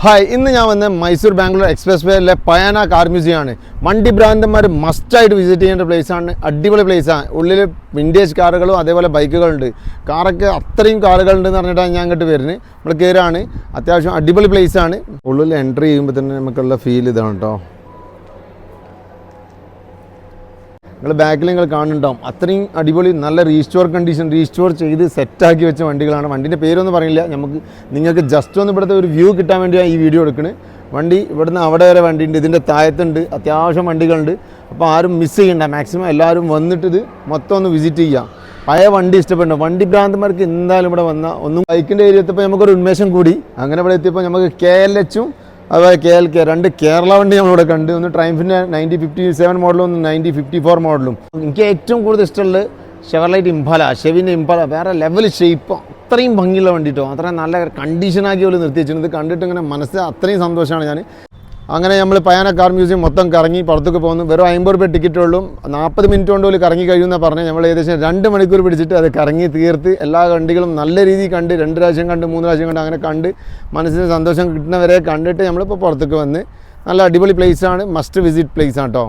Hi, ഇന്ന് ഞാൻ വന്ന മൈസൂർ ബാംഗ്ലൂർ എക്സ്പ്രസ് വേയിലെ പയാന കാർ മ്യൂസിയം ആണ്. വണ്ടി ഭ്രാന്തന്മാർ മസ്റ്റായിട്ട് വിസിറ്റ് ചെയ്യേണ്ട പ്ലേസാണ്. അടിപൊളി പ്ലേസാണ്. ഉള്ളിൽ വിൻറ്റേജ് കാറുകളും അതേപോലെ ബൈക്കുകളുണ്ട്. കാറൊക്കെ അത്രയും കാറുകളുണ്ടെന്ന് പറഞ്ഞിട്ടാണ് ഞാൻ അങ്ങോട്ട് വരുന്നത്. നമ്മൾ കയറാണ്. അത്യാവശ്യം അടിപൊളി പ്ലേസാണ്. ഉള്ളിൽ എൻട്രി ചെയ്യുമ്പോൾ തന്നെ നമുക്കുള്ള ഫീൽ ഇതാണ് കേട്ടോ. നിങ്ങൾ ബാക്കിൽ നിങ്ങൾ കാണുന്നുണ്ടാവും. അത്രയും അടിപൊളി നല്ല റീസ്റ്റോർ കണ്ടീഷൻ, റീസ്റ്റോർ ചെയ്ത് സെറ്റാക്കി വെച്ച വണ്ടികളാണ്. വണ്ടീൻ്റെ പേരൊന്നും പറയില്ല, നിങ്ങൾക്ക് ജസ്റ്റ് ഒന്ന് ഇവിടുത്തെ ഒരു വ്യൂ കിട്ടാൻ വേണ്ടിയാണ് ഈ വീഡിയോ എടുക്കുന്നത്. വണ്ടി ഇവിടുന്ന് അവിടെ വരെ വണ്ടിയുണ്ട്, ഇതിൻ്റെ താഴത്തുണ്ട്, അത്യാവശ്യം വണ്ടികളുണ്ട്. അപ്പോൾ ആരും മിസ് ചെയ്യണ്ട, മാക്സിമം എല്ലാവരും വന്നിട്ട് ഇത് മൊത്തം ഒന്ന് വിസിറ്റ് ചെയ്യാം. പഴയ വണ്ടി ഇഷ്ടപ്പെടണം. വണ്ടി ഭ്രാന്തന്മാർക്ക് എന്തായാലും ഇവിടെ വന്നാൽ ഒന്നും ബൈക്കിൻ്റെ ഏരിയ എത്തിയപ്പോൾ നമുക്കൊരു ഉന്മേഷം കൂടി. അങ്ങനെ ഇവിടെ എത്തിയപ്പോൾ നമുക്ക് KLH അതുപോലെ KLK രണ്ട് കേരള വണ്ടി നമ്മളിവിടെ കണ്ട്. ഒന്ന് ട്രയംഫിൻ്റെ 9057 മോഡലും ഒന്ന് 9054 മോഡലും. എനിക്ക് ഏറ്റവും കൂടുതൽ ഇഷ്ടമുള്ളത് ഷെവർലൈറ്റ് ഇംപാല, ഷെവിൻ്റെ ഇംപാല. വേറെ ലെവൽ ഷേപ്പ്, അത്രയും ഭംഗിയുള്ള വണ്ടി കേട്ടോ. അത്രയും നല്ല കണ്ടീഷനാക്കി പോലെ നിർത്തി വെച്ചിട്ടുണ്ട്. കണ്ടിട്ട് ഇങ്ങനെ മനസ്സിൽ അത്രയും സന്തോഷമാണ് ഞാൻ. അങ്ങനെ നമ്മൾ പയാന കാർ മ്യൂസിയം മൊത്തം കറങ്ങി പുറത്തൊക്കെ പോകുന്നു. വെറും 50 രൂപ ടിക്കറ്റ് ഉള്ളൂ. 40 മിനിറ്റ് കൊണ്ട് പോലും കറങ്ങി കഴിയുമെന്നാണ് പറഞ്ഞത്. നമ്മൾ ഏകദേശം 2 മണിക്കൂർ പിടിച്ചിട്ട് അത് കറങ്ങി തീർത്ത് എല്ലാ വണ്ടികളും നല്ല രീതിയിൽ കണ്ട് 2 പ്രാവശ്യം കണ്ട് 3 പ്രാവശ്യം കണ്ട് അങ്ങനെ കണ്ട് മനസ്സിന് സന്തോഷം കിട്ടുന്നവരെ കണ്ടിട്ട് നമ്മളിപ്പോൾ പുറത്തേക്ക് വന്ന് നല്ല അടിപൊളി പ്ലേസാണ്. മസ്റ്റ് വിസിറ്റ് പ്ലേസാണ് കേട്ടോ.